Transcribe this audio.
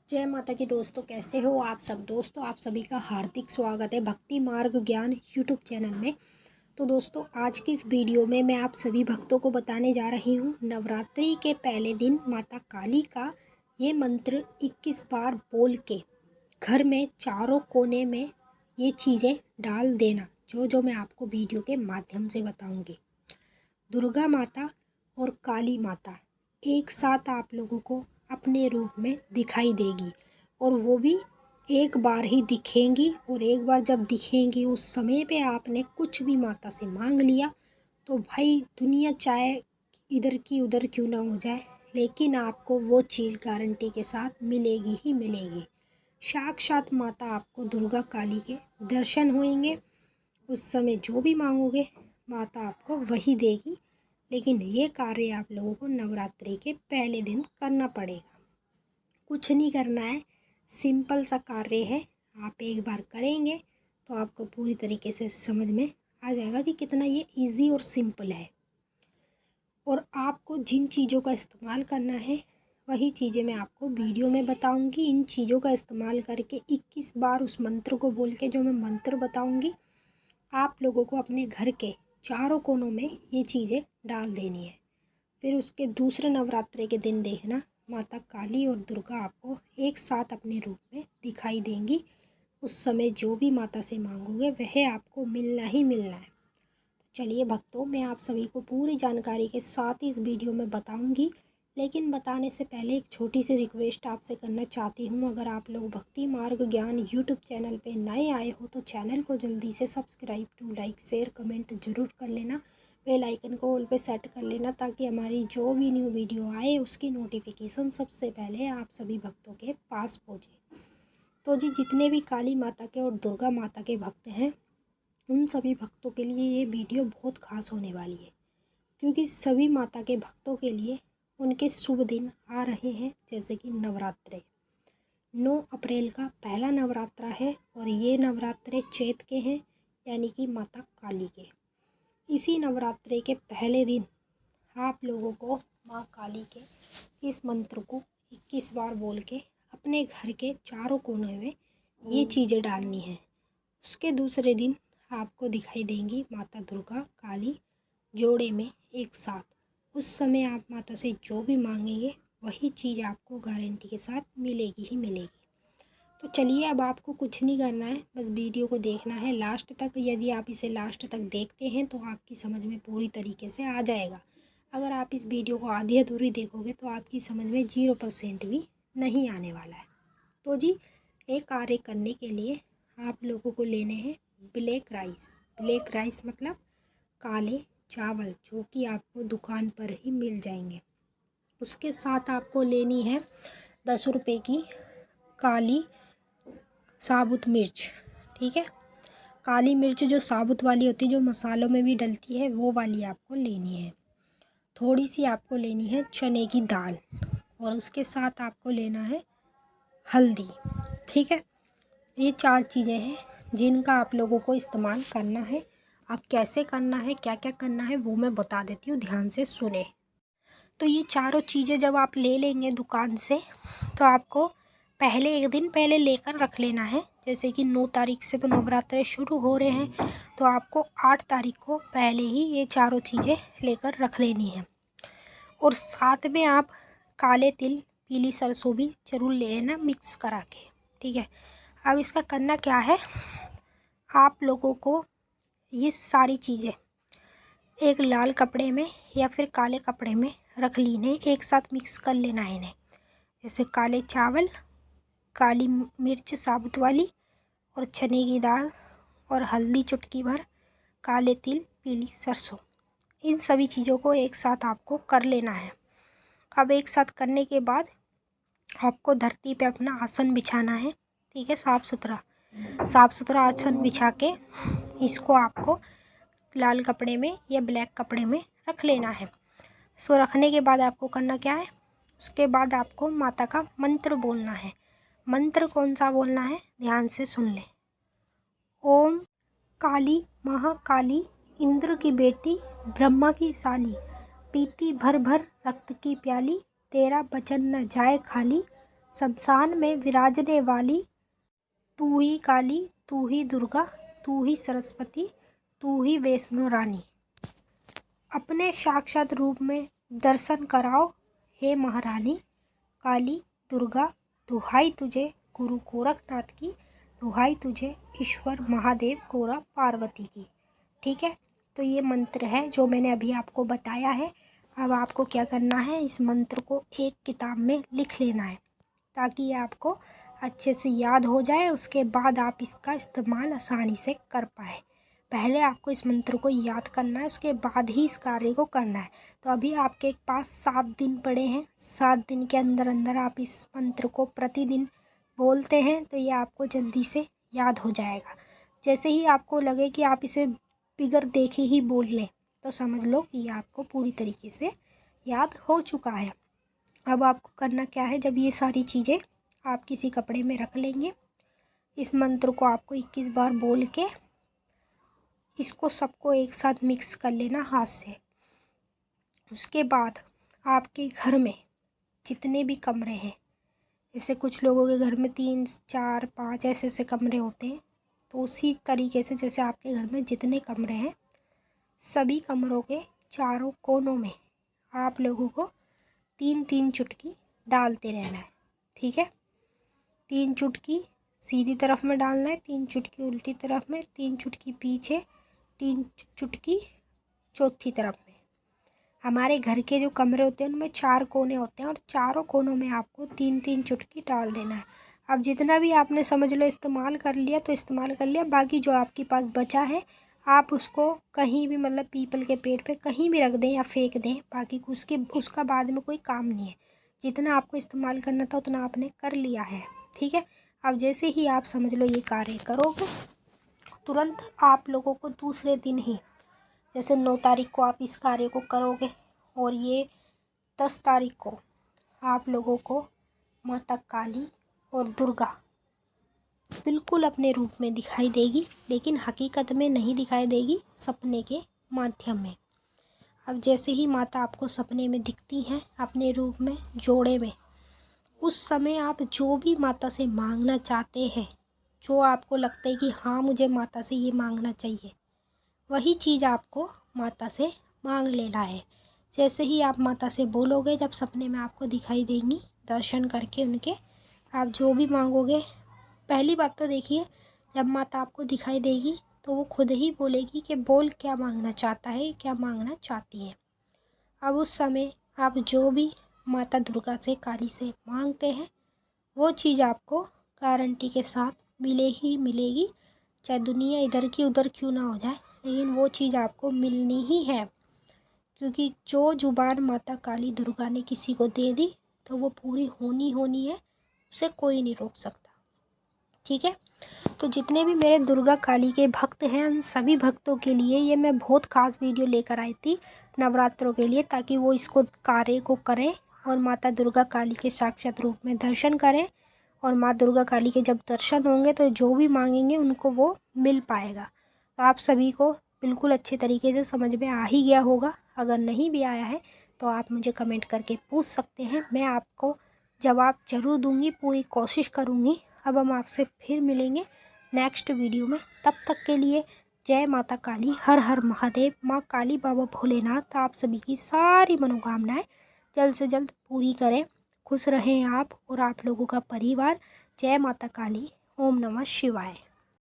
जय माता की दोस्तों, कैसे हो आप सब। दोस्तों आप सभी का हार्दिक स्वागत है भक्ति मार्ग ज्ञान यूट्यूब चैनल में। तो दोस्तों आज की इस वीडियो में मैं आप सभी भक्तों को बताने जा रही हूँ नवरात्रि के पहले दिन माता काली का ये मंत्र 21 बार बोल के घर में चारों कोने में ये चीज़ें डाल देना, जो मैं आपको वीडियो के माध्यम से बताऊँगी। दुर्गा माता और काली माता एक साथ आप लोगों को अपने रूप में दिखाई देगी और वो भी एक बार ही दिखेंगी। और एक बार जब दिखेंगी उस समय पे आपने कुछ भी माता से मांग लिया तो भाई दुनिया चाहे इधर की उधर क्यों ना हो जाए, लेकिन आपको वो चीज़ गारंटी के साथ मिलेगी ही मिलेगी। साक्षात माता आपको दुर्गा काली के दर्शन होंगे। उस समय जो भी मांगोगे माता आपको वही देगी। लेकिन ये कार्य आप लोगों को नवरात्रि के पहले दिन करना पड़ेगा। कुछ नहीं करना है, सिंपल सा कार्य है। आप एक बार करेंगे तो आपको पूरी तरीके से समझ में आ जाएगा कि कितना ये इजी और सिंपल है। और आपको जिन चीज़ों का इस्तेमाल करना है वही चीज़ें मैं आपको वीडियो में बताऊंगी। इन चीज़ों का इस्तेमाल करके 21 बार उस मंत्र को बोल के, जो मैं मंत्र बताऊंगी, आप लोगों को अपने घर के चारों कोनों में ये चीज़ें डाल देनी है। फिर उसके दूसरे नवरात्रि के दिन देखना माता काली और दुर्गा आपको एक साथ अपने रूप में दिखाई देंगी। उस समय जो भी माता से मांगोगे वह आपको मिलना ही मिलना है। चलिए भक्तों, मैं आप सभी को पूरी जानकारी के साथ ही इस वीडियो में बताऊंगी। लेकिन बताने से पहले एक छोटी सी रिक्वेस्ट आपसे करना चाहती हूँ। अगर आप लोग भक्ति मार्ग ज्ञान यूट्यूब चैनल पे नए आए हो तो चैनल को जल्दी से subscribe to like share comment ज़रूर कर लेना। बेल आइकन को ऑल पे सेट कर लेना ताकि हमारी जो भी न्यू वीडियो आए उसकी नोटिफिकेशन सबसे पहले आप सभी भक्तों के पास पहुँचे। तो जी जितने भी काली माता के और दुर्गा माता के भक्त हैं उन सभी भक्तों के लिए ये वीडियो बहुत खास होने वाली है, क्योंकि सभी माता के भक्तों के लिए उनके शुभ दिन आ रहे हैं। जैसे कि नवरात्रे 9 अप्रैल का पहला नवरात्रा है और ये नवरात्रे चैत के हैं, यानी कि माता काली के। इसी नवरात्रे के पहले दिन आप लोगों को माँ काली के इस मंत्र को 21 बार बोल के अपने घर के चारों कोने में ये चीज़ें डालनी है। उसके दूसरे दिन आपको दिखाई देंगी माता दुर्गा काली जोड़े में एक साथ। उस समय आप माता से जो भी मांगेंगे वही चीज़ आपको गारंटी के साथ मिलेगी ही मिलेगी। तो चलिए अब आपको कुछ नहीं करना है, बस वीडियो को देखना है लास्ट तक। यदि आप इसे लास्ट तक देखते हैं तो आपकी समझ में पूरी तरीके से आ जाएगा। अगर आप इस वीडियो को आधी अधूरी देखोगे तो आपकी समझ में 0% भी नहीं आने वाला है। तो जी एक कार्य करने के लिए आप लोगों को लेने हैं ब्लैक राइस। ब्लैक राइस मतलब काले चावल, जो कि आपको दुकान पर ही मिल जाएंगे। उसके साथ आपको लेनी है 10 रुपये की काली साबुत मिर्च। ठीक है, काली मिर्च जो साबुत वाली होती है, जो मसालों में भी डलती है, वो वाली आपको लेनी है। थोड़ी सी आपको लेनी है चने की दाल और उसके साथ आपको लेना है हल्दी। ठीक है, ये 4 चीज़ें हैं जिनका आप लोगों को इस्तेमाल करना है। अब कैसे करना है, क्या क्या करना है, वो मैं बता देती हूँ, ध्यान से सुने। तो ये चारों चीज़ें जब आप ले लेंगे दुकान से तो आपको पहले एक दिन पहले लेकर रख लेना है। जैसे कि 9 तारीख से तो नवरात्रे शुरू हो रहे हैं, तो आपको 8 तारीख को पहले ही ये चारों चीज़ें लेकर रख लेनी है। और साथ में आप काले तिल पीली सरसों भी ज़रूर ले लेना मिक्स करा के। ठीक है, अब इसका करना क्या है, आप लोगों को ये सारी चीज़ें एक लाल कपड़े में या फिर काले कपड़े में रख लीने, एक साथ मिक्स कर लेना है इन्हें। जैसे काले चावल, काली मिर्च साबुत वाली और चने की दाल और हल्दी चुटकी भर, काले तिल पीली सरसों, इन सभी चीज़ों को एक साथ आपको कर लेना है। अब एक साथ करने के बाद आपको धरती पे अपना आसन बिछाना है। ठीक है, साफ़ सुथरा आसन बिछा के इसको आपको लाल कपड़े में या ब्लैक कपड़े में रख लेना है। सो रखने के बाद आपको करना क्या है, उसके बाद आपको माता का मंत्र बोलना है। मंत्र कौन सा बोलना है, ध्यान से सुन ले। ओम काली महाकाली, इंद्र की बेटी ब्रह्मा की साली, पीती भर भर रक्त की प्याली, तेरा बचन न जाए खाली, शमशान में विराजने वाली, तू ही काली, तू ही दुर्गा, तू ही सरस्वती, तू ही वैष्णो रानी। अपने साक्षात रूप में दर्शन कराओ हे महारानी। काली दुर्गा दुहाई तुझे, गुरु गोरखनाथ की दुहाई तुझे, ईश्वर महादेव गौरा पार्वती की। ठीक है, तो ये मंत्र है जो मैंने अभी आपको बताया है। अब आपको क्या करना है, इस मंत्र को एक किताब में लिख लेना है ताकि ये आपको अच्छे से याद हो जाए। उसके बाद आप इसका इस्तेमाल आसानी से कर पाए। पहले आपको इस मंत्र को याद करना है, उसके बाद ही इस कार्य को करना है। तो अभी आपके पास 7 दिन पड़े हैं। 7 दिन के अंदर अंदर आप इस मंत्र को प्रतिदिन बोलते हैं तो ये आपको जल्दी से याद हो जाएगा। जैसे ही आपको लगे कि आप इसे बिगर देखे ही बोल लें तो समझ लो कि ये आपको पूरी तरीके से याद हो चुका है। अब आपको करना क्या है, जब ये सारी चीज़ें आप किसी कपड़े में रख लेंगे, इस मंत्र को आपको 21 बार बोल के इसको सबको एक साथ मिक्स कर लेना हाथ से। उसके बाद आपके घर में जितने भी कमरे हैं, जैसे कुछ लोगों के घर में 3, 4, 5 ऐसे ऐसे कमरे होते हैं, तो उसी तरीके से जैसे आपके घर में जितने कमरे हैं सभी कमरों के चारों कोनों में आप लोगों को 3-3 चुटकी डालते रहना है। ठीक है, 3 चुटकी सीधी तरफ में डालना है, 3 चुटकी उल्टी तरफ में, 3 चुटकी पीछे, 3 चुटकी चौथी तरफ में। हमारे घर के जो कमरे होते हैं उनमें 4 कोने होते हैं और चारों कोनों में आपको 3-3 चुटकी डाल देना है। अब जितना भी आपने समझ लो इस्तेमाल कर लिया तो इस्तेमाल कर लिया, बाकी जो आपके पास बचा है आप उसको कहीं भी, मतलब पीपल के पेड़ पे कहीं भी रख दें या फेंक दें। बाकी उसका बाद में कोई काम नहीं है। जितना आपको इस्तेमाल करना था उतना आपने कर लिया है। ठीक है, अब जैसे ही आप समझ लो ये कार्य करोगे, तुरंत आप लोगों को दूसरे दिन ही, जैसे 9 तारीख को आप इस कार्य को करोगे और ये 10 तारीख को आप लोगों को माता काली और दुर्गा बिल्कुल अपने रूप में दिखाई देगी, लेकिन हकीकत में नहीं दिखाई देगी, सपने के माध्यम में। अब जैसे ही माता आपको सपने में दिखती हैं अपने रूप में जोड़े में, उस समय आप जो भी माता से मांगना चाहते हैं, जो आपको लगता है कि हाँ मुझे माता से ये मांगना चाहिए, वही चीज़ आपको माता से मांग लेना है। जैसे ही आप माता से बोलोगे, जब सपने में आपको दिखाई देंगी, दर्शन करके उनके आप जो भी मांगोगे, पहली बात तो देखिए, जब माता आपको दिखाई देगी तो वो खुद ही बोलेगी कि बोल क्या मांगना चाहता है, क्या मांगना चाहती है। अब उस समय आप जो भी माता दुर्गा से, काली से मांगते हैं, वो चीज़ आपको गारंटी के साथ मिले ही मिलेगी। चाहे दुनिया इधर की उधर क्यों ना हो जाए, लेकिन वो चीज़ आपको मिलनी ही है। क्योंकि जो जुबान माता काली दुर्गा ने किसी को दे दी तो वो पूरी होनी है, उसे कोई नहीं रोक सकता। ठीक है, तो जितने भी मेरे दुर्गा काली के भक्त हैं उन सभी भक्तों के लिए ये मैं बहुत खास वीडियो लेकर आई थी नवरात्रों के लिए, ताकि वो इसको कार्य को करें और माता दुर्गा काली के साक्षात रूप में दर्शन करें। और माँ दुर्गा काली के जब दर्शन होंगे तो जो भी मांगेंगे उनको वो मिल पाएगा। तो आप सभी को बिल्कुल अच्छे तरीके से समझ में आ ही गया होगा। अगर नहीं भी आया है तो आप मुझे कमेंट करके पूछ सकते हैं, मैं आपको जवाब ज़रूर दूंगी, पूरी कोशिश करूँगी। अब हम आपसे फिर मिलेंगे नेक्स्ट वीडियो में, तब तक के लिए जय माता काली, हर हर महादेव। माँ काली बाबा भोलेनाथ आप सभी की सारी मनोकामनाएं जल्द से जल्द पूरी करें। खुश रहें आप और आप लोगों का परिवार। जय माता काली, ओम नमः शिवाय।